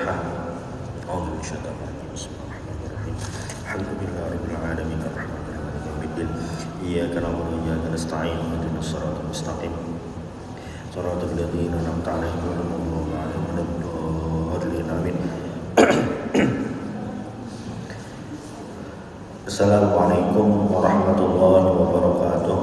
Al-Fatihah. A'udzu bisyaitonir rajim. Bismillahirrahmanirrahim. Alhamdulillahirabbil alamin arrahmanir rahim maliki yaumiddin. Iyyaka na'budu wa iyyaka nasta'in. Ihdinas siratal mustaqim. Shiratal ladzina an'amta 'alaihim ghairil maghdubi 'alaihim waladdallin. Amin. Assalamualaikum warahmatullahi wabarakatuh.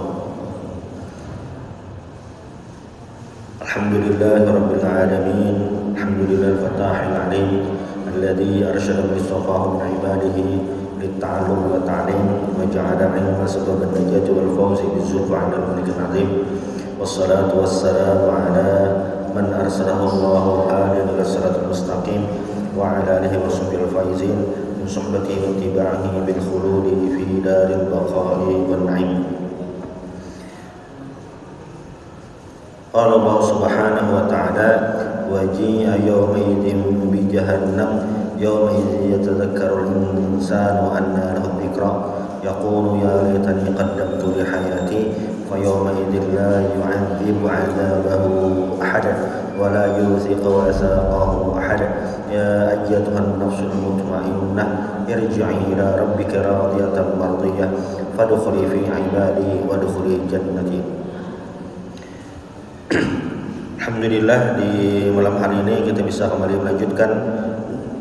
Alhamdulillahirabbil alamin. Alhamdulillahil fatahil alim alladzi arsyada mustafahu min ibadihi lit-ta'allum wa ta'lim wa ja'ala 'ilma sababan najati wal fawzi bizulfi 'inda al-malikil 'azim. Wassalatu wassalamu ala man arsalahu Allahu hadiyan ila siratal mustaqim wa ala alihi wa sahbihi al-faizin min suhbatihi wa ittiba'ihi bil khuludi fi daril baqa'i wan na'im. Qala Allah subhanahu wa ta'ala waji'a yawmaidin bi jahannam yawmaidin yatadhakkaru al-insanu anna lahu dhikra yaqulu ya laitani qaddamtu li hayati fa yawmaidin la yu'adzibu 'adzabahu ahad wa la yuthiqu wasaqahu ahad ya ayyatuhan nafsul mutmainnah irji'i ila rabbika radiyatan mardiyah fadkhuli fi 'ibadi wadkhuli jannati. Alhamdulillah, di malam hari ini kita bisa kembali melanjutkan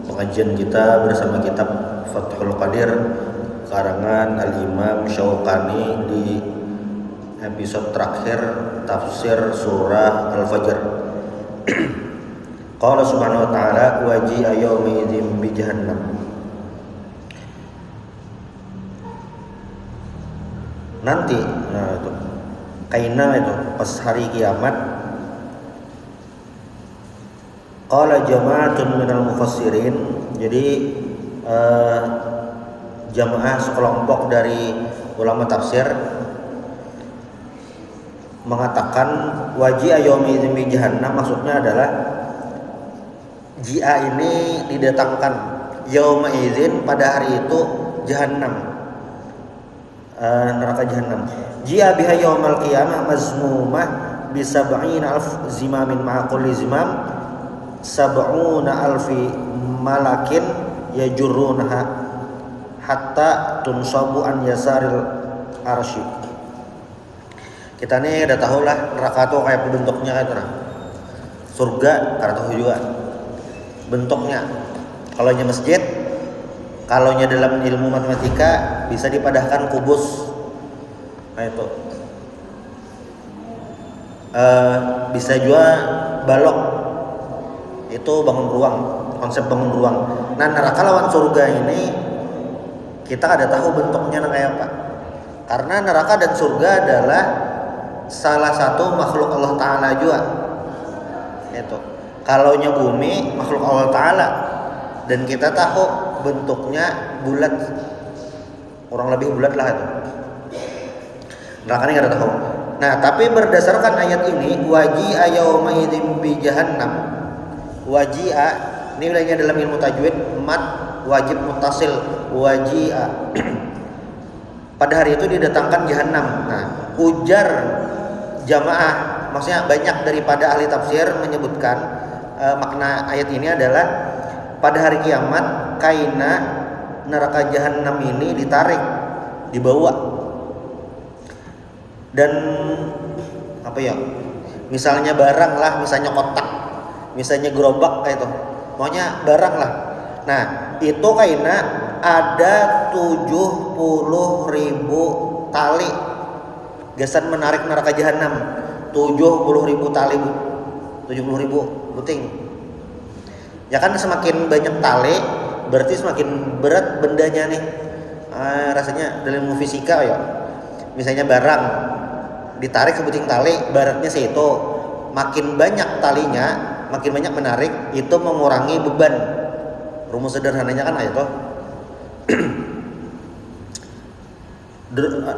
pengajian kita bersama kitab Fathul Qadir karangan Al-Imam Syauqani di episode terakhir tafsir surah Al-Fajr. Qala subhanahu wa ta'ala waji'a yawmaidin bi jahannam. Nanti, itu kaina itu pas hari kiamat. Qala jama'atun minal mufassirin, jadi jamaah sekelompok dari ulama tafsir mengatakan waji'a yaumidzin bi jahannam, maksudnya adalah ji'a ini didatangkan, yauma idzin pada hari itu jahannam, neraka jahannam. Ji'a biha yaumal qiyamah mazmumah bi 70,000 zimamin ma'a kulli zimam 70,000 malakin yajurrunaha hatta tunsabu an yasaril arsy. Kita nih udah tahu lah neraka tuh kayak bentuknya kan, surga karena tahu juga bentuknya. Kalau nya masjid, kalau nya dalam ilmu matematika bisa dipadahkan kubus, kayak itu. Bisa juga balok, itu bangun ruang, konsep bangun ruang. Nah, neraka lawan surga ini kita ada tahu bentuknya kayak apa. Karena neraka dan surga adalah salah satu makhluk Allah Ta'ala juga. Itu. Kalau nya bumi makhluk Allah Ta'ala dan kita tahu bentuknya bulat, kurang lebih bulat lah itu. Neraka ini nggak ada tahu. Nah, tapi berdasarkan ayat ini waji'a yaumaidin bi jahannam. Waji'a ini wilayahnya dalam ilmu tajwid mat wajib muttasil waji'a. Pada hari itu didatangkan jahannam. Nah, ujar jamaah, maksudnya banyak daripada ahli tafsir menyebutkan makna ayat ini adalah pada hari kiamat kaina neraka jahannam ini ditarik, dibawa. Dan apa ya? Misalnya barang lah, misalnya kotak, misalnya gerobak kayak itu, pokoknya barang lah. Nah, itu kaina ada 70.000 tali gasan menarik neraka jahanam. 70.000 tali, 70.000 buting. Ya kan, semakin banyak tali berarti semakin berat bendanya nih. Rasanya dalam ilmu fisika ya. Misalnya barang ditarik ke buting tali, beratnya segitu. Makin banyak talinya, makin banyak menarik, itu mengurangi beban. Rumus sederhananya kan itu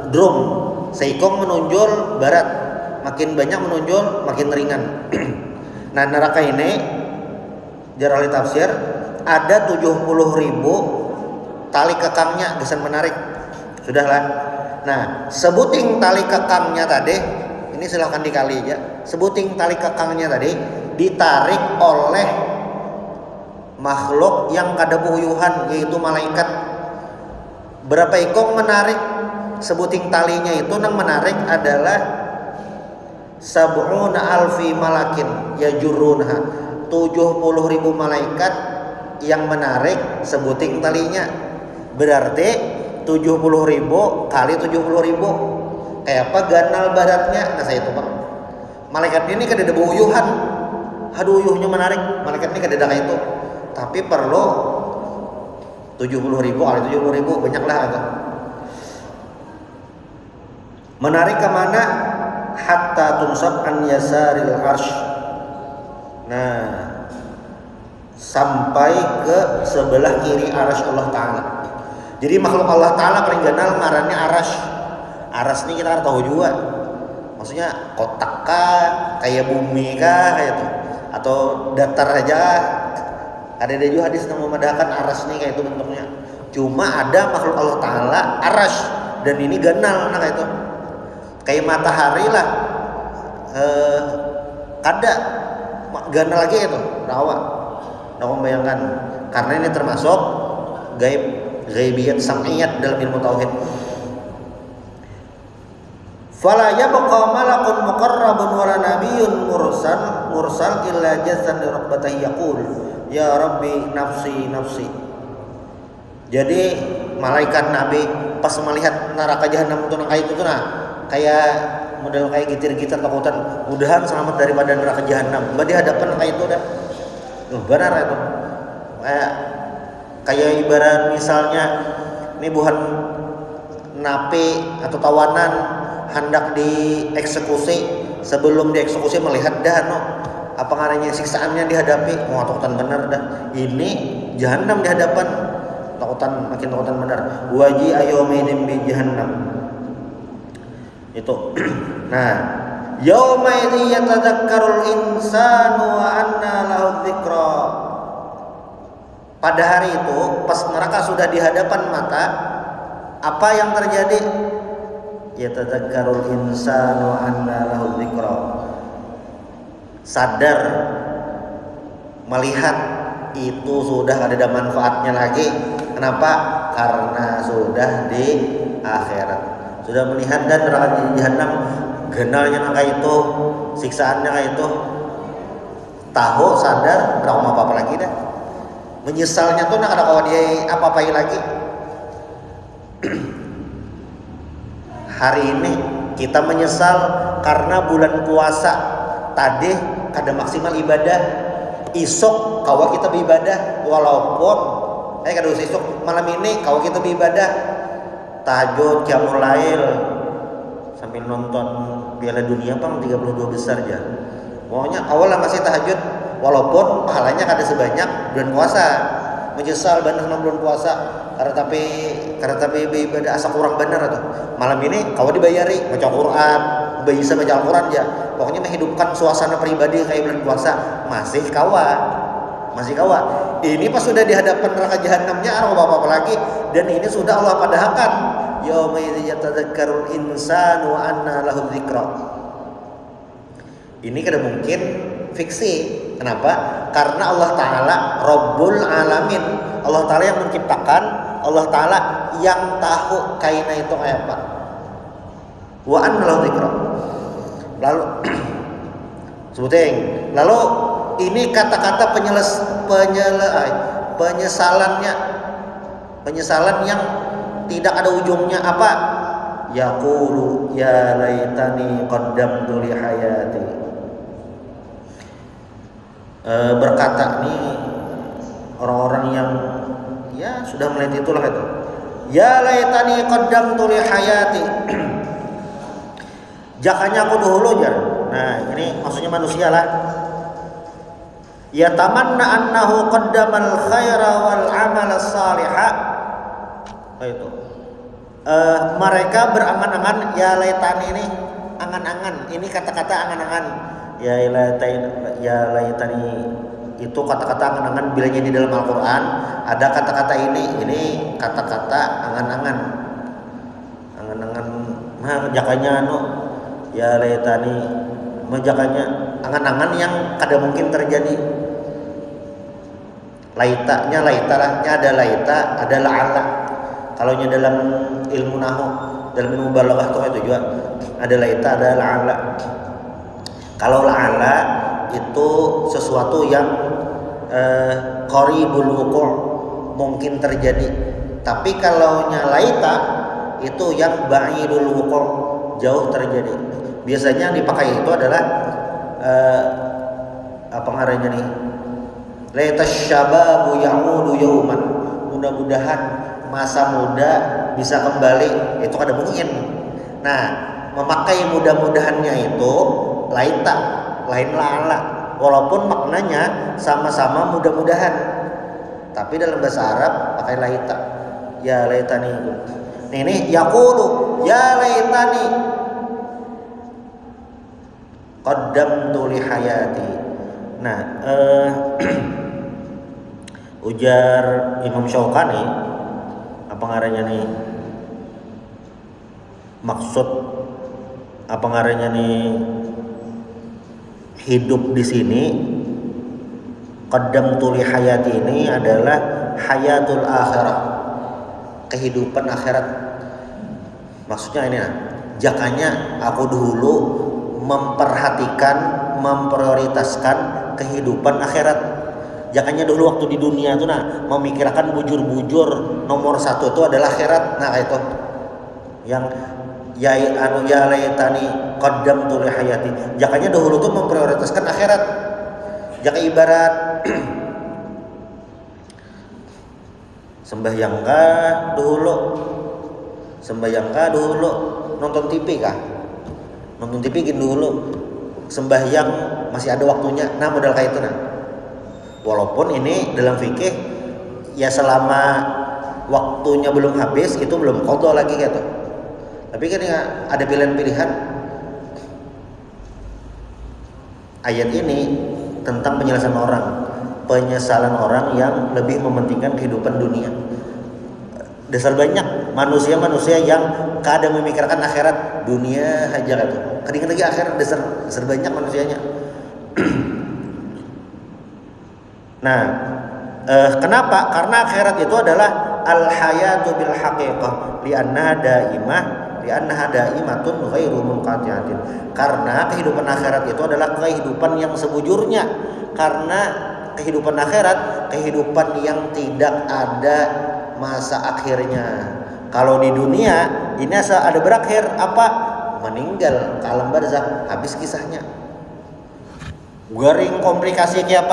drum seikong menonjol barat, makin banyak menonjol makin ringan. Nah, neraka ini jar ahli tafsir ada 70.000 tali kekangnya gesan menarik. Sudahlah. Nah, sebuting tali kekangnya tadi, ini silahkan dikali aja. Sebuting tali kekangnya tadi ditarik oleh makhluk yang kada buyuhan, yaitu malaikat. Berapa ikong menarik sebuting talinya itu, nang menarik adalah sab'una alfi malakin yajurunha, 70.000 malaikat yang menarik sebuting talinya. Berarti 70.000 kali 70.000, kayak apa ganal baratnya. Nah saya itu Pak, malaikat ini kada ada buyuhan, aduh uyuhnya menarik, malaikat ini kada ada kayak itu, tapi perlu 70.000 kali 70.000, banyaklah agak. Menarik kemana? Hatta tunsab an yasaril arsh. Nah, sampai ke sebelah kiri arasy Allah Ta'ala. Jadi makhluk Allah Ta'ala paling ganal ngarannya arasy. Arasy ini kita tahu juga, maksudnya kotak kah, kayak bumi kah, kayak itu, atau datar aja. Ada juga hadis yang memadahkan arasy ini kayak itu bentuknya. Cuma ada makhluk Allah Ta'ala arasy, dan ini ganal, nah kayak itu. Kayak matahari lah, ada ganal lagi itu, rawa. Nah, membayangkan, karena ini termasuk gaibiyat sam'iyat dalam ilmu tauhid. Fala yabqa malakun muqarrabun wala nabiyyun mursal illa jazan li rabbatihi yaqul ya rabbi nafsi nafsi. Jadi malaikat nabi pas melihat neraka jahanam itu kayak itu nah, kayak model kayak gitir-gitir takutan, mudahan selamat daripada neraka jahanam. Mbak di hadapan kayak itu dah. Benar itu. Kayak ibarat misalnya ini bukan napi atau tawanan hendak dieksekusi, sebelum dieksekusi melihat dah apa ngarannya siksaannya dihadapi, takutan benar dah. Ini jahanam di hadapan, makin takutan benar. Waji ayyumin bi jahannam. Itu. Nah, yauma idzi yatadzakkarul insanu wa anna lahu dzikra. Pada hari itu, pas neraka sudah di hadapan mata, apa yang terjadi? Yatadzakkarul insanu wa anna lahu dzikra. Sadar, melihat itu sudah ada manfaatnya lagi. Kenapa? Karena sudah di akhirat. Sudah melihat dan neraka jahanam genalnya kayak itu, siksaannya kayak itu, tahu sadar, berapa apa lagi dah. Menyesalnya tuh nak ada kawan dia apa-apain lagi. Hari ini kita menyesal karena bulan puasa tadi kada maksimal ibadah. Isok kawa kita beribadah, walaupun kada usah isok, malam ini kawa kita beribadah. Tahajud, qiyamul lail, sambil nonton Piala Dunia 32 besar aja. Pokoknya awal masih tahajud, walaupun pahalanya kada sebanyak bulan puasa. Menyesal benar sama bulan puasa karena tapi ibadah asa kurang benar tuh. Malam ini kau dibayari baca Quran, bisa baca Al-Quran aja. Pokoknya menghidupkan suasana pribadi kayak bulan puasa, masih kawa. Ini pas sudah di hadapan neraka jahanamnya apa lagi, dan ini sudah Allah padahkan yauma idzi yatadzakkarul insanu wa anna lahu dzikra. Ini kada mungkin fiksi. Kenapa? Karena Allah Ta'ala Rabbul Alamin, Allah Ta'ala yang menciptakan, Allah Ta'ala yang tahu kaina itu kayak apa. Wa anna lahu dzikra. Lalu sebuting, lalu ini kata-kata penyesalan yang tidak ada ujungnya apa? Yaqulu ya laitani qaddamtu li hayati. Berkata nih orang-orang yang ya sudah melihat itulah itu. Ya laitani qaddamtu li hayati. Jakanya aku dahulu jar. Nah, ini maksudnya manusia lah. Ya tamanna annahu qaddamal khaira wal amal salihah. Itu. Mereka berangan-angan ya laitani ini angan-angan. Ini kata-kata angan-angan. Ya laitani itu kata-kata angan-angan bilanya di dalam Al-Qur'an ada kata-kata ini kata-kata angan-angan. Angan-angan nah jakanya ya laitani majakanya angan-angan yang kada mungkin terjadi. Laitanya ada laita, ada la'alla. Kalau dalam ilmu nahwu, dalam ilmu balaghah itu juga ada laita, ada la'alla. Kalau la'alla itu sesuatu yang qaribul wuqu', mungkin terjadi. Tapi kalau laita itu yang ba'idul wuqu', jauh terjadi. Biasanya dipakai itu adalah apa ngarannya nih? Laita syababu ya'udu yauman. Mudah-mudahan masa muda bisa kembali. Itu ada mungkin. Nah, memakai mudah-mudahannya itu laita, lain la'alla. Walaupun maknanya sama-sama mudah-mudahan, tapi dalam bahasa Arab pakai laita. Ya laitani. Ini yaqulu ya laitani qaddamtu li hayati. Nah, ujar Imam Syaukani, apa ngarannya nih? Maksud apa ngarannya nih? Hidup di sini, qaddamtu li hayati ini adalah hayatul akhirah, kehidupan akhirat. Maksudnya ini, jakanya aku dulu memperhatikan, memprioritaskan kehidupan akhirat. Jakanya dulu waktu di dunia itu memikirkan bujur-bujur nomor satu itu adalah akhirat. Nah itu yang ya laitani qaddamtu li hayati. Jakanya dahulu tuh memprioritaskan akhirat. Jaka ibarat sembahyangkah dahulu nonton TV kah? Nonton TV gini dulu. Sembahyang masih ada waktunya. Nah modal kayak itu Walaupun ini dalam fikih ya selama waktunya belum habis itu belum qadha lagi gitu. Tapi kan ada pilihan-pilihan. Ayat ini tentang penyesalan orang yang lebih mementingkan kehidupan dunia. Dasar banyak manusia yang kadang memikirkan akhirat, dunia aja gitu. Kadang lagi akhirat, dasar banyak manusianya. Nah, kenapa? Karena akhirat itu adalah al-hayatu bil haqiqah li'annaha daimatun ghairu munqati'atin. Karena kehidupan akhirat itu adalah kehidupan yang sebujurnya. Karena kehidupan akhirat kehidupan yang tidak ada masa akhirnya. Kalau di dunia ini ada berakhir apa? Meninggal, ke alam barzakh, habis kisahnya. Garing komplikasi kayak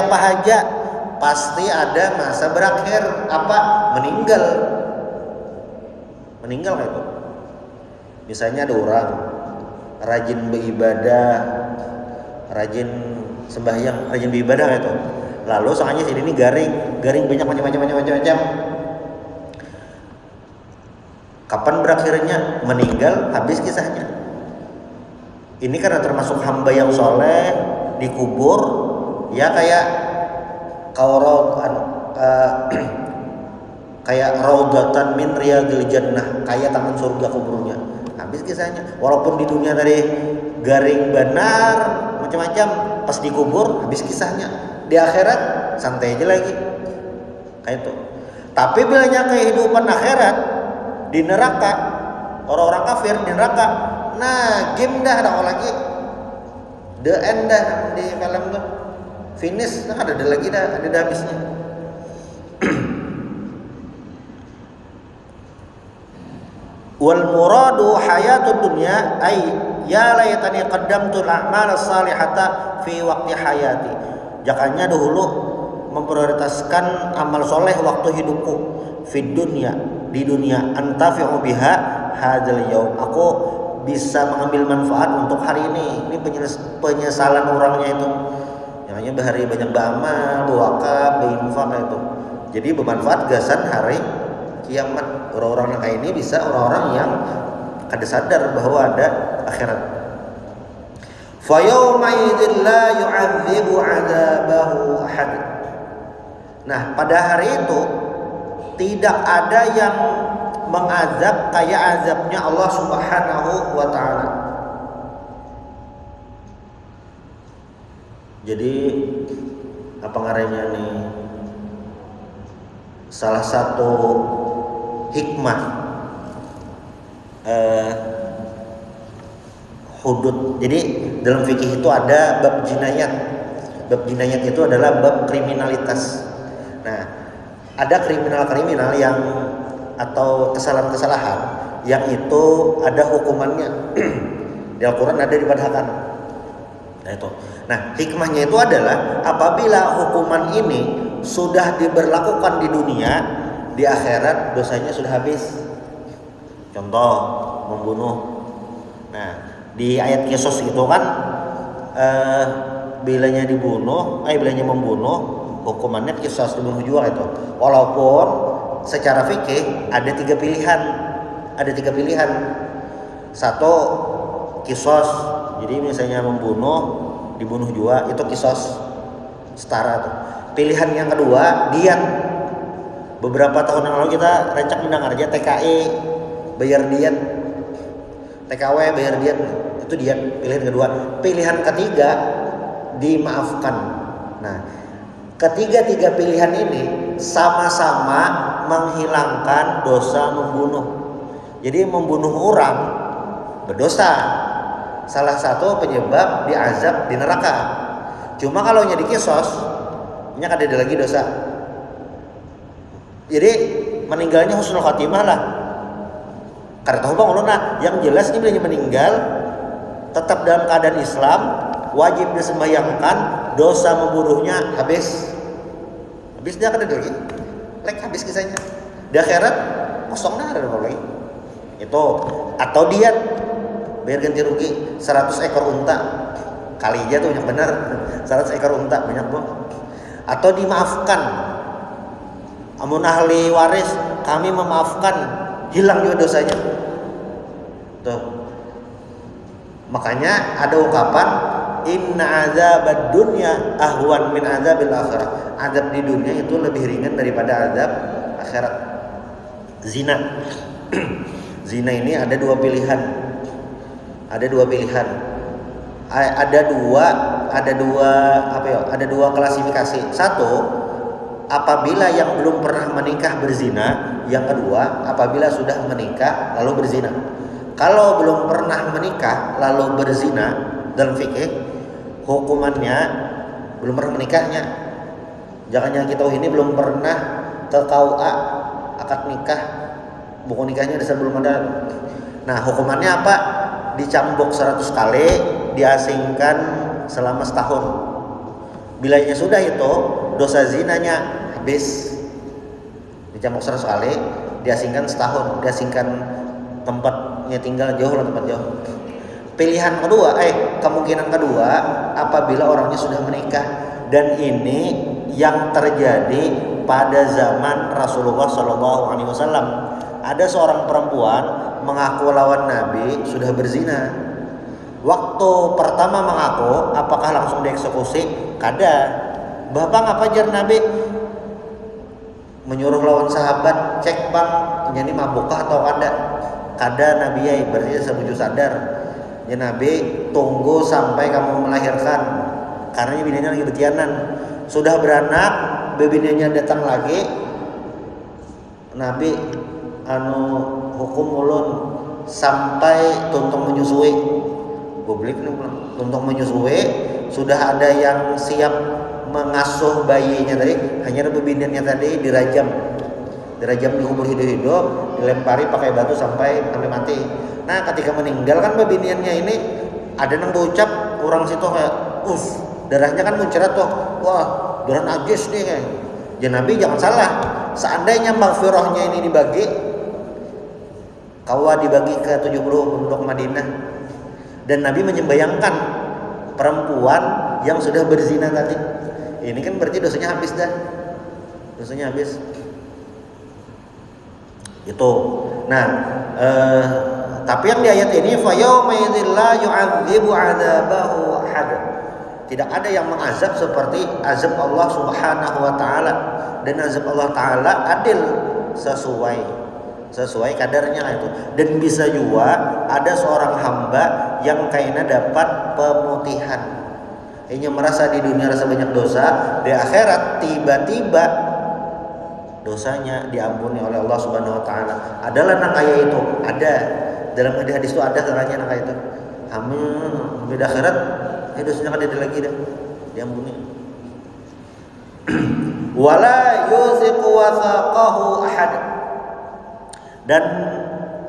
apa aja, pasti ada masa berakhir apa? Meninggal itu. Misalnya ada orang rajin beribadah, rajin sembahyang, rajin beribadah itu. Lalu soalnya sini garing banyak macam-macam. Kapan berakhirnya? Meninggal, habis kisahnya. Ini karena termasuk hamba yang soleh, dikubur, ya kayak kayak raudatan min riyadil jannah, kayak taman surga kuburnya. Habis kisahnya. Walaupun di dunia tadi garing benar macam-macam, pas dikubur habis kisahnya. Di akhirat santai aja lagi. Kayak itu. Tapi bilanya kehidupan akhirat di neraka, orang-orang kafir di neraka, nah game dah ada lagi. The end dah di film tuh. Finish, ada lagi dah, ada habisnya. Wal muradu hayatud dunya ay ya laitani qaddamtul a'mal as-salihata fi waqti hayati. Jakanya dahulu memprioritaskan amal soleh waktu hidupku di dunia antafi'u biha hadzal yaum. Aku bisa mengambil manfaat untuk hari ini. Ini penyesalan orangnya itu. Yang hanya bahari banyak beramal, berwakaf, berinfak itu. Jadi bermanfaat gasan hari kiamat. Orang-orang yang kayak ini bisa orang-orang yang kada sadar bahwa ada akhirat. Fa yauma idzin la yu'adzibu 'adzabahu ahad. Nah, pada hari itu tidak ada yang mengazab kayak azabnya Allah Subhanahu wa taala. Jadi apa ngarannya nih, salah satu hikmah hudud. Jadi dalam fikih itu ada bab jinayat. Bab jinayat itu adalah bab kriminalitas. Nah, ada kriminal-kriminal yang atau kesalahan-kesalahan yang itu ada hukumannya. Di Al-Quran ada dipadahkan. Nah itu. Nah hikmahnya itu adalah apabila hukuman ini sudah diberlakukan di dunia, di akhirat dosanya sudah habis. Contoh membunuh. Nah di ayat Qisas itu kan bilanya membunuh hukumannya Qisas, dibunuh juga itu. Walaupun secara fikih ada tiga pilihan. Satu Qisas, jadi misalnya dibunuh juga itu Qisas, setara tuh. Pilihan yang kedua diat. Beberapa tahun yang lalu kita rancak mendengar aja TKI bayar diat, TKW bayar diat, itu diat pilihan kedua. Pilihan ketiga dimaafkan. Nah ketiga pilihan ini sama-sama menghilangkan dosa membunuh. Jadi membunuh orang berdosa, salah satu penyebab diazab di neraka. Cuma kalau nya di Qisas, nya ada lagi dosa. Jadi meninggalnya husnul khatimah lah. Karena tahu bang uluna, yang jelas ini bilanya meninggal tetap dalam keadaan Islam, wajib disembahyangkan, dosa membunuhnya habis dia akan ada lagi, habis kisahnya. Di akhirat kosong dah, ada apa lagi? Itu atau diat bayar ganti rugi 100 ekor unta, kali aja tuh yang benar 100 ekor unta banyak bang. Atau dimaafkan, amun ahli waris kami memaafkan, hilang juga dosanya tuh. Makanya ada ungkapan inna azabad dunya ahwan min azabil akhirah. Azab di dunia itu lebih ringan daripada azab akhirat. Zina zina ini ada dua pilihan. Ada dua klasifikasi. Satu, apabila yang belum pernah menikah berzina. Yang kedua, apabila sudah menikah lalu berzina. Kalau belum pernah menikah lalu berzina, dalam fikih hukumannya belum pernah menikahnya. Jangan kita ini belum pernah ke KUA akad nikah, buku nikahnya dasar belum ada. Nah hukumannya apa? Dicambuk 100 kali, diasingkan selama setahun. Bilanya sudah itu, dosa zinanya habis. Dicambuk 100 kali, diasingkan setahun, diasingkan tempatnya tinggal jauh lah, tempat jauh. Kemungkinan kedua, apabila orangnya sudah menikah, dan ini yang terjadi pada zaman Rasulullah SAW. Ada seorang perempuan mengaku lawan Nabi sudah berzina. Waktu pertama mengaku, apakah langsung dieksekusi? Kada. Bapak ngapa jar Nabi? Menyuruh lawan sahabat, cek bang, ini mabukah atau kada? Kada Nabi ya, berarti sebuju sadar. Ya Nabi, tunggu sampai kamu melahirkan, karena bininya lagi betianan. Sudah beranak, bebininya datang lagi. Nabi hukum ulun sampai tuntung menyusui. Publik tuntung menyusui, sudah ada yang siap mengasuh bayinya tadi, hanya bebininya tadi dirajam dikubur hidup-hidup, dilempari pakai batu sampai mati. Nah ketika meninggal kan bebiniannya ini ada yang berucap orang situ kayak darahnya kan muncrat tuh, wah darah najis nih kayak. Ya Nabi jangan salah, seandainya maghfirahnya ini dibagi ke 70 penduduk Madinah, dan Nabi menyembayangkan perempuan yang sudah berzina tadi, ini kan berarti dosanya habis dah, dosanya habis itu. Nah tapi yang di ayat ini fa yauma idzil la yu'adzibu 'adzabahu ahad. Tidak ada yang mengazab seperti azab Allah Subhanahu wa taala, dan azab Allah taala adil sesuai kadarnya itu. Dan bisa juga ada seorang hamba yang kayaknya dapat pemutihan. Ini merasa di dunia rasa banyak dosa, di akhirat tiba-tiba dosanya diampuni oleh Allah Subhanahu wa taala. Adalah nang kaya itu, ada dalam hadis itu ada katanya nang kaya itu. Di akhirat dosanya kada lagi dah, diampuni. Wala yuziqu wathaqahu ahad. Dan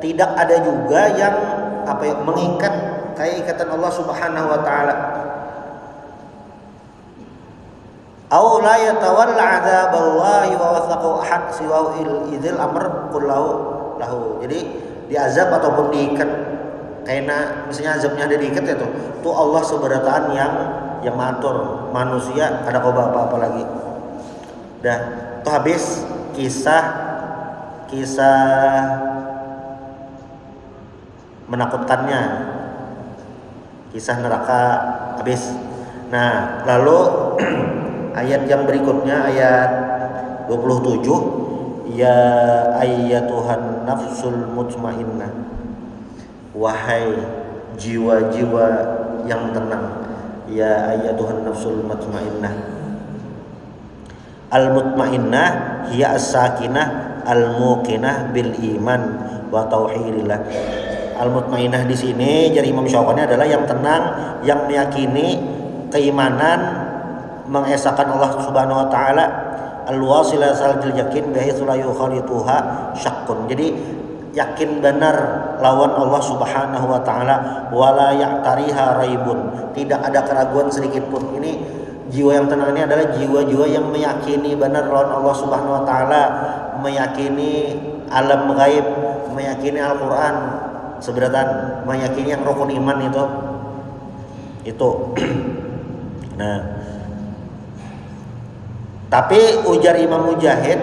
tidak ada juga yang mengikat kayak ikatan Allah Subhanahu wa taala. Aw la yatawalla 'adzaballahi wa wathaqahu ahad siwa idzil amr kullahu lahu. Jadi diazab ataupun diikat karena misalnya azabnya ada diikat itu Allah seberataan yang matur, manusia kada kau apa-apa lagi. Dah, itu habis kisah menakutkannya, kisah neraka habis. Nah, lalu ayat yang berikutnya ayat 27, ya ayyatuhan nafsul mutmainnah, wahai jiwa-jiwa yang tenang, ya ayyatuhan nafsul mutmainnah. Al-mutmainnah hiya as-sakinah al-muqinah bil iman wa tauhidillah. Al-mutmainnah di sini dari Imam Syaukani adalah yang tenang, yang meyakini keimanan, mengesahkan Allah Subhanahu wa taala, al-wasilah saljil yakin bihaitsu la yukhalituha syakkun. Jadi yakin benar lawan Allah Subhanahu wa taala, wala ya'tariha raibun, tidak ada keraguan sedikit pun. Ini jiwa yang tenang ini adalah jiwa-jiwa yang meyakini benar lawan Allah Subhanahu wa taala, meyakini alam gaib, meyakini Al-Qur'an seberatan, meyakini yang rukun iman itu. Nah, tapi ujar Imam Mujahid,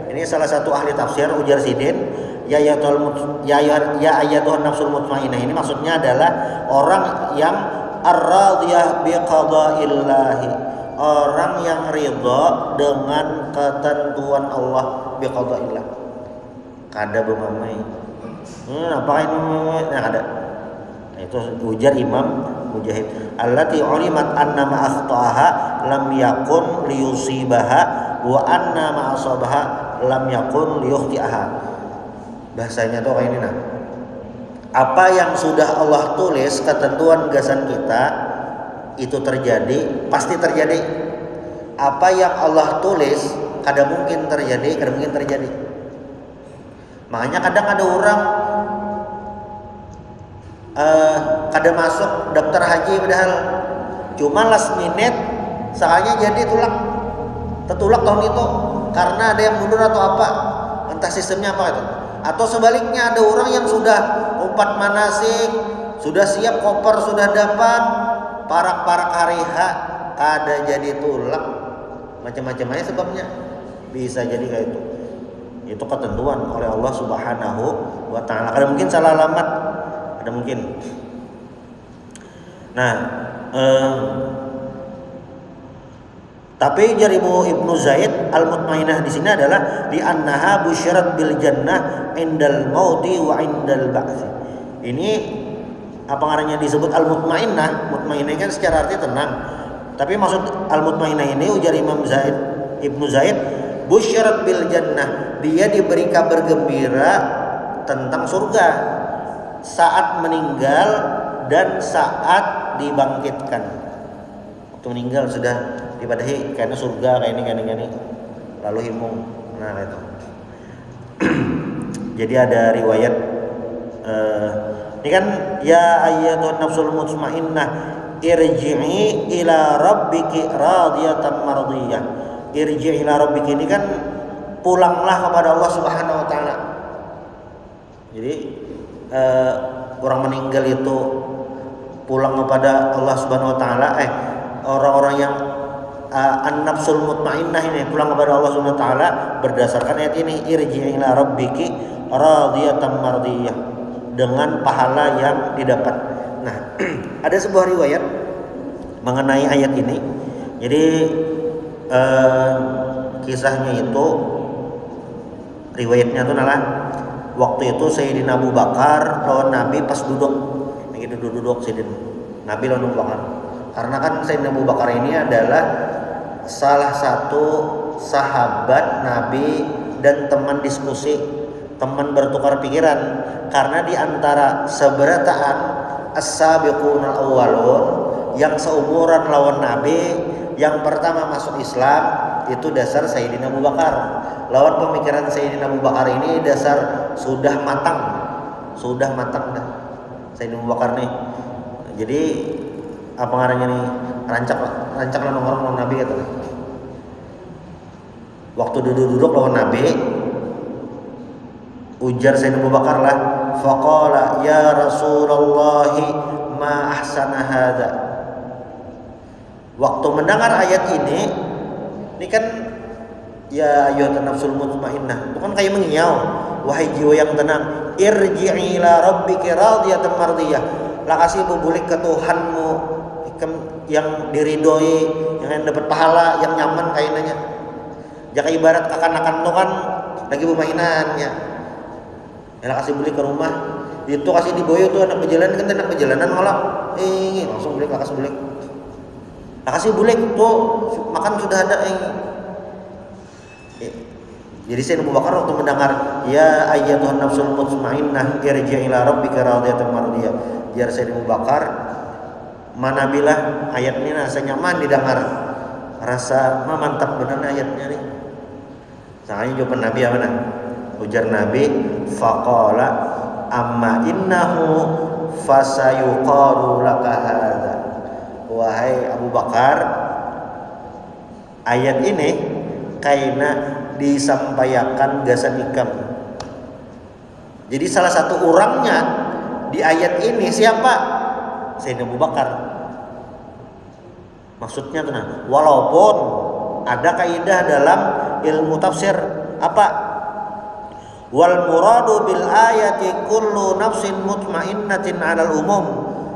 ini salah satu ahli tafsir, ujar Sidin, ya ayyatuhan nafsul mutmainnah, ini maksudnya adalah orang yang ar-radiyah biqada'illahi, orang yang ridha dengan ketentuan Allah, biqada'illah. Kada bemamai. Apa ini? Nah, ada. Nah, itu ujar Imam Mujahid. Allati ulimat anna ma akhtaaha lam yakun liyusibaha wa anna ma asabaha lam yakun liyukhti'aha. Bahasanya tuh kayak ini nah. Apa yang sudah Allah tulis ketentuan gasan kita itu terjadi, pasti terjadi. Apa yang Allah tulis kada mungkin terjadi, kada mungkin terjadi. Makanya kadang ada orang kada masuk daftar haji padahal cuma last minute soalnya jadi tertulak tahun itu karena ada yang mundur atau apa, entah sistemnya apa itu. Atau sebaliknya ada orang yang sudah umpat manasik, sudah siap koper, sudah dapat parak-parak hari H, kada jadi tulak, macam-macam aja sebabnya, bisa jadi kayak itu. Itu ketentuan oleh Allah Subhanahu wa taala. Kada mungkin salah alamat, ada mungkin. Nah, tapi jari Ibnu Zaid al-mutmainnah di sini adalah di annaha busyarat bil jannah indal mauti wa indal ba'ts. Ini apa ngarannya disebut al-mutmainnah? Mutmainnah kan secara arti tenang. Tapi maksud al-mutmainnah ini ujar Imam Zaid, Ibnu Zaid, busyarat bil jannah, dia diberi kabar gembira tentang surga saat meninggal dan saat dibangkitkan. Waktu meninggal sudah dipadahi karena surga kayak ini lalu himung. Nah itu. Jadi ada riwayat ini kan ya ayyatuhan nafsul mutmainnah irji'i ila rabbiki radiyatan mardiyah. Irji' ila rabbiki ini kan pulanglah kepada Allah Subhanahu wa taala. Jadi orang meninggal itu pulang kepada Allah Subhanahu wa taala, orang-orang yang an-nafsul mutmainnah ini pulang kepada Allah Subhanahu wa taala berdasarkan ayat ini, irji' ila rabbiki radiyatan mardiyah, dengan pahala yang didapat. Nah, ada sebuah riwayat mengenai ayat ini. Jadi kisahnya itu riwayatnya itu adalah waktu itu Sayyidina Abu Bakar lawan Nabi pas duduk, begitu duduk Sayyidina Nabi lawan Abu Bakar. Karena kan Sayyidina Abu Bakar ini adalah salah satu sahabat Nabi dan teman diskusi, teman bertukar pikiran. Karena di antara seberataan as-sabiqunal awwalun yang seumuran lawan Nabi, yang pertama masuk Islam itu dasar Sayyidina Abu Bakar. Lawan pemikiran Sayyidina Abu Bakar ini dasar sudah matang dah Sayyidina Abu Bakar nih. Jadi apa ngarannya nih, rancak lah orang Nabi kata. Waktu duduk lawan Nabi, ujar Sayyidina Abu Bakar lah, faqala ya Rasulullah ma ahsana hadza. Waktu mendengar ayat ini kan ya ayyuhan nafsul mutmainnah, bukan kayak mengiau, wahai jiwa yang tenang, irji'i ila rabbiki radiyatan mardiyah, lah kasih bubulik ke Tuhanmu yang diridhoi, yang dapat pahala, yang nyaman kainanya. Jaka ibarat akan-akan itu kan lagi bermainan ya. Ya kasih beli ke rumah, itu kasih di boyo tuh anak berjalan kan, anak berjalanan malah langsung beli, kasih beli. Kasih beli tuh makan sudah ada Jadi Sayyidina Abu Bakar waktu mendengar ya ayyatuhan nafsul mutmainnah irji'i ila rabbika radiyatan mardiyah, jar Sayyidina Abu Bakar, mana bilah ayat ini rasa nyaman didengar, rasa mantap benar ayatnya nih. Makanya jawaban Nabi apa nah? Ujar Nabi, faqala amma innahu fasayuqalu laka hadza. Wahai Abu Bakar, ayat ini kaina disampaikan gasan ikam. Jadi salah satu orangnya di ayat ini siapa? Sayyidina Abu Bakar. Maksudnya tuh nah, walaupun ada kaidah dalam ilmu tafsir apa? Wal muradu bil ayati kullu nafsin mutmainnatin 'alal umum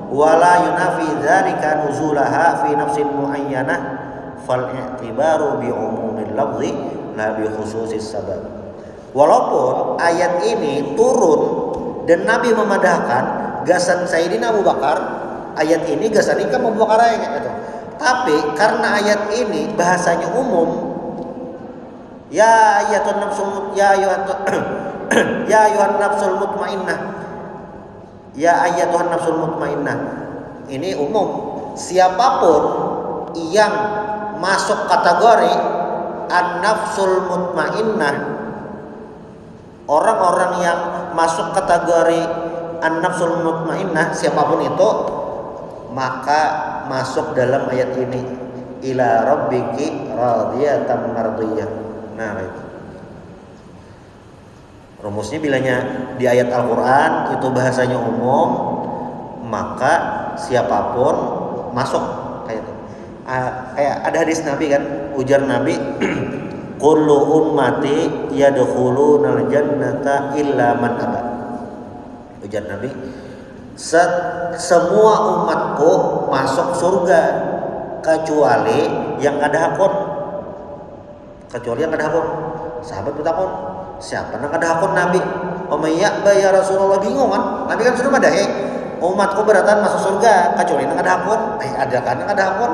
wa la yunafi dzalika nuzulaha fi nafsin muayyanah fal i'tibaru bi umumil lafzi la bi khususis sabab. Walaupun ayat ini turun dan Nabi memadahkan gasan Sayyidina Abu Bakar, ayat ini gasan ikam Abu Bakar gitu. Tapi karena ayat ini bahasanya umum, ya ayyatuhan nafsul ya ayyuhan nafsul mutmainnah, ya ayyatuhan nafsul mutmainnah, ini umum. Siapapun yang masuk kategori an-nafsul mutmainnah, orang-orang yang masuk kategori an-nafsul mutmainnah, siapapun itu, maka masuk dalam ayat ini, ila rabbiki radiyatan mardiyah. Nah itu rumusnya, bilanya di ayat Al-Quran itu bahasanya umum, maka siapapun masuk. Kayak itu. Kayak ada hadis Nabi kan, ujar Nabi, kullu ummati yadkhulunal jannata illa man aba. Ujar Nabi, semua umatku masuk surga kecuali yang ada hakun. Kecuali yang ada hakun. Sahabat bertakun, siapa yang ada hakun Nabi? Umayyah ya Rasulullah, bingung kan? Nabi kan sudah madahi, umatku beratan masuk surga kecuali yang ada hakun. Ada kan yang ada hakun?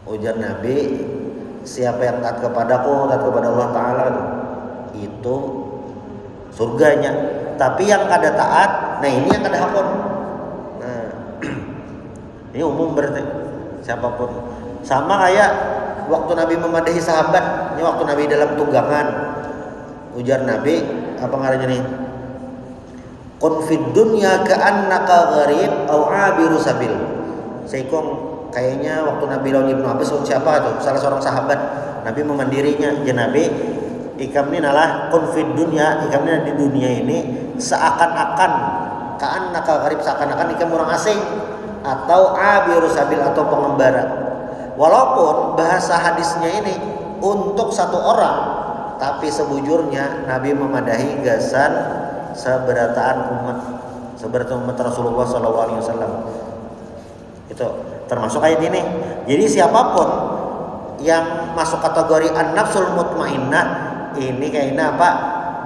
Ujar Nabi, siapa yang taat kepadaku, taat kepada Allah Ta'ala, itu surganya. Tapi yang kada taat, nah ini yang kada hakun. Nah, ini umum berarti siapapun. Sama kayak waktu Nabi memadahi sahabat, ini waktu Nabi dalam tunggangan, ujar Nabi apa ngarannya nih? Kun fid dunya ka'annaka gharib au 'abiru sabil. Saikong kayaknya waktu Nabi lawan Ibnu Abbas, siapa tuh? Salah seorang sahabat. Nabi memandirinya, ya Nabi, ikam ini nalah kun fid dunya, ikam ini di dunia ini seakan-akan ka'annaka gharib, seakan-akan ikam orang asing, atau 'abiru sabil, atau pengembara. Walaupun bahasa hadisnya ini untuk satu orang, tapi sebujurnya Nabi memadahi gasan seberataan umat Rasulullah SAW. Itu termasuk ayat ini. Jadi siapapun yang masuk kategori an-nafsul mutmainnah, ini kayaknya apa?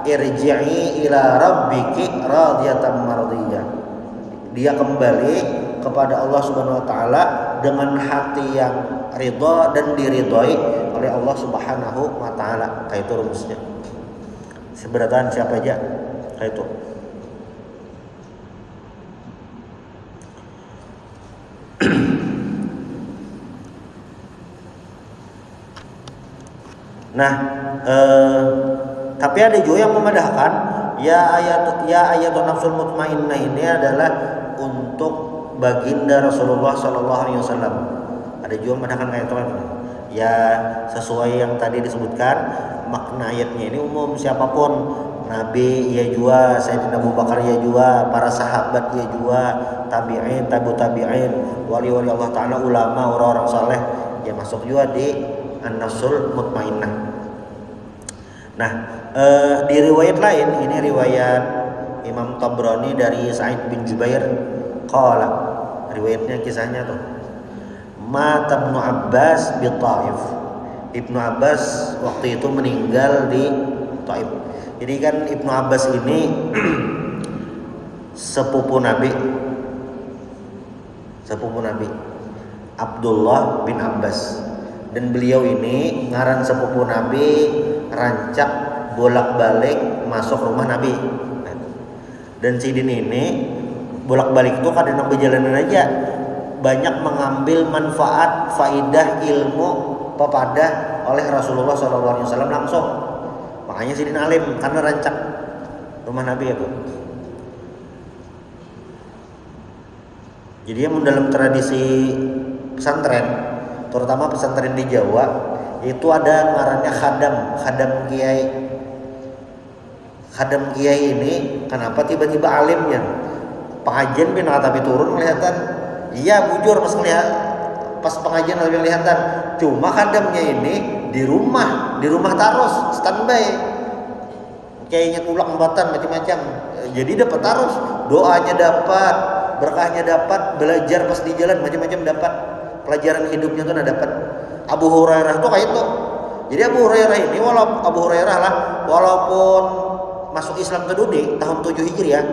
Irji'i ila rabbiki radiyatan mardiyah. Dia kembali kepada Allah Subhanahu wa taala dengan hati yang ridha dan diridhoi oleh Allah Subhanahu wa taala. Kayak itu rumusnya. Seberatan siapa aja? Kayak itu. Nah, tapi ada juga yang memadahkan ya ayatun nafsul mutmainnah ini adalah untuk baginda Rasulullah Sallallahu Alaihi Wasallam. Ada juga memadahkan kayak itu. Ya sesuai yang tadi disebutkan, makna ayatnya ini umum, siapapun, Nabi ya juga, Sayyidina Abu Bakar ya juga, para sahabat ya juga, tabi'in, tabi'in, wali-wali Allah Ta'ala, ulama, orang-orang saleh ya masuk juga di an-nafsul mutmainnah. Nah, di riwayat lain, ini riwayat Imam Tabrani dari Sa'id bin Jubair qala, riwayatnya kisahnya tuh, mata Ibnu Abbas di Taif. Ibnu Abbas waktu itu meninggal di Taif. Jadi kan Ibnu Abbas ini sepupu Nabi Abdullah bin Abbas, dan beliau ini ngaran sepupu Nabi rancak bolak-balik masuk rumah Nabi. Dan Sidin ini bolak-balik itu kadang berjalanan aja, banyak mengambil manfaat faidah ilmu pepadah oleh Rasulullah SAW langsung. Makanya Sidin alim karena rancak rumah Nabi itu. Jadi yang dalam tradisi pesantren, terutama pesantren di Jawa, itu ada ngarannya khadam kiai. Khadam kiai ini kenapa tiba-tiba alimnya? Pengajian bin tapi turun kelihatan, iya bujur pas pengajian lebih kelihatan. Cuma khadamnya ini di rumah terus standby. Kayaknya tulak embatan macam-macam. Jadi dapat terus, doanya dapat, berkahnya dapat, belajar pas di jalan macam-macam dapat, pelajaran hidupnya tuh dapat. Abu Hurairah tuh kayak itu. Jadi Abu Hurairah ini walaupun masuk Islam ke dunia tahun 7 Hijriah,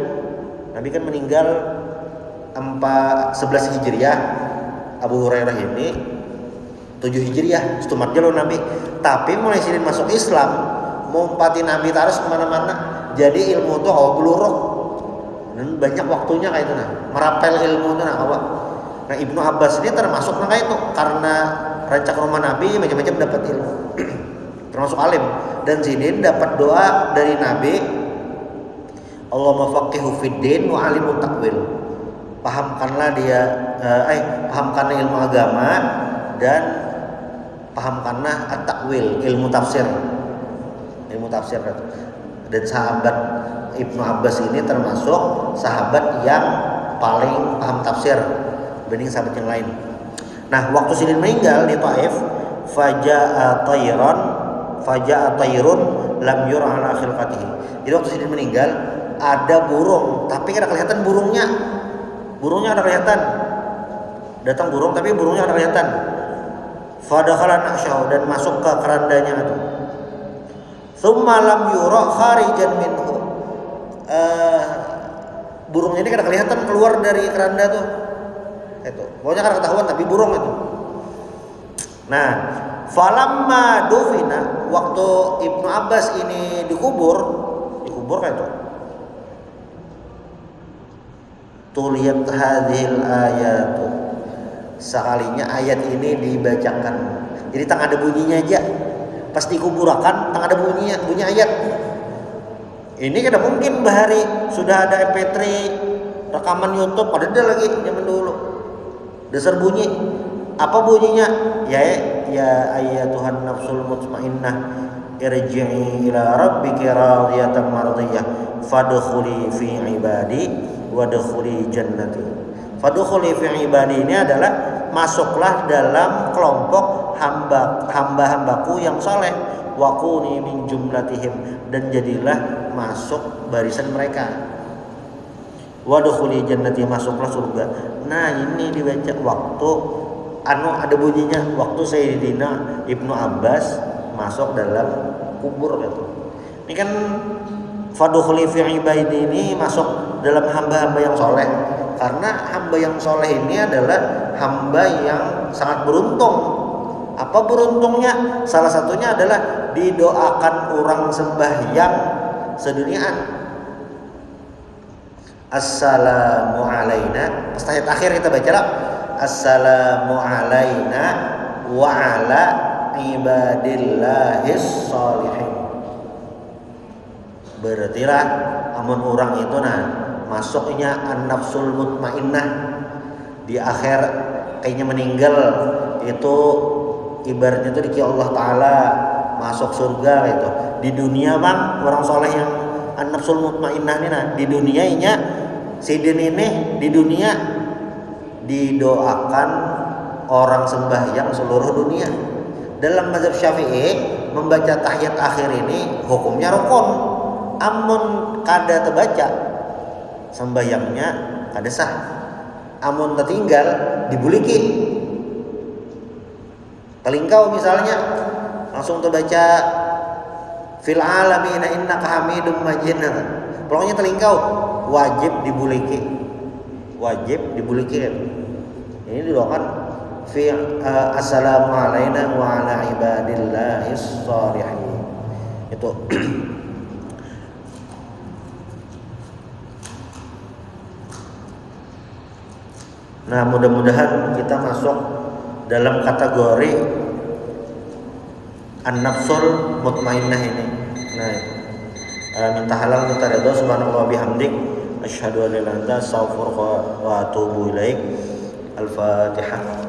Nabi kan meninggal 11 Hijriah. Abu Hurairah ini 7 Hijriah, setumat jalur Nabi. Tapi mulai sini masuk Islam, mumpati Nabi terus kemana-mana. Jadi ilmu tuh beluruk. Dan banyak waktunya kayak itu merapel ilmu itu Nah Ibnu Abbas ini termasuk kayak itu, karena rancak rumah Nabi macam-macam dapat ilmu. Termasuk alim. Dan Sidin dapat doa dari Nabi, Allahumma faqihu fiddin wa alimu takwil. Pahamkanlah ilmu agama dan pahamkanlah at-takwil, ilmu tafsir. Dan sahabat Ibnu Abbas ini termasuk sahabat yang paling paham tafsir dibanding sahabat yang lain. Nah, waktu Sidin meninggal di Taif, faja'a tayrun lam yura ala khilqatihi. Jadi waktu Sidin meninggal ada burung, tapi kada kelihatan burungnya. Burungnya ada kelihatan. Datang burung tapi burungnya ada kelihatan. Fadakhala naqshahu, dan masuk ke kerandanya itu. Tsumma lam yura kharijan minhu. Burungnya ini kada kelihatan keluar dari keranda tuh. Itu. Pokoknya kada ketahuan tapi burung itu. Nah, falamma dufina, waktu Ibnu Abbas ini dikubur kayak itu. Tuliyat hadhil ayat, sekalinya ayat ini dibacakan. Jadi tang ada bunyinya aja. Pas dikuburakan tang ada bunyi ayat. Ini kada mungkin bahari sudah ada MP3 rekaman YouTube, ada lagi zaman dulu. Dasar bunyi. Apa bunyinya? Ya ayatuhan nafsul mutmainnah, irji'i ila rabbiki radiyatan mardiyah, fadkhuli fi ibadi wadkhuli jannati. Fadkhuli fi ibadi ini adalah masuklah dalam kelompok hamba-hambaku yang saleh, wa kuni min jumlatihim, dan jadilah masuk barisan mereka. Wadkhuli jannati, masuklah surga. Nah, ini dibaca waktu ada bunyinya, waktu Sayyidina Ibnu Abbas masuk dalam kubur gitu. Ini kan Fadkhuli fi ibadi ini masuk dalam hamba-hamba yang soleh, karena hamba yang soleh ini adalah hamba yang sangat beruntung. Apa beruntungnya? Salah satunya adalah didoakan orang sembahyang seduniaan. Assalamu alaina. Pas ayat akhir kita baca lah. Assalamu alaina wa ala ibadillahis sholihin. Berartilah amun orang itu masuknya an-nafsul mutmainnah di akhir kayaknya meninggal itu ibaratnya itu dikira Allah Ta'ala masuk surga gitu. Di dunia bang orang soleh yang an-nafsul mutmainnah ini di dunianya sidin ini di dunia didoakan orang sembahyang seluruh dunia. Dalam mazhab Syafi'i membaca tahiyat akhir ini hukumnya rukun. Amun kada terbaca sembahyangnya kada sah. Amun tertinggal dibuliki. Telingkau misalnya langsung terbaca fil alamina innaka hamidum majid. Pokoknya telingkau wajib dibuliki. Wajib dibuliki. Ini didoakan fi assalamu alaina wa ala ibadillahis sholihin. Itu nah, mudah-mudahan kita masuk dalam kategori an-nafsul mutmainnah ini. Nah, minta halal minta ridho, subhanallah bihamdik, asyhadu an la ilaha illa anta, astaghfiruka wa atubu ilaik. Al-Fatihah.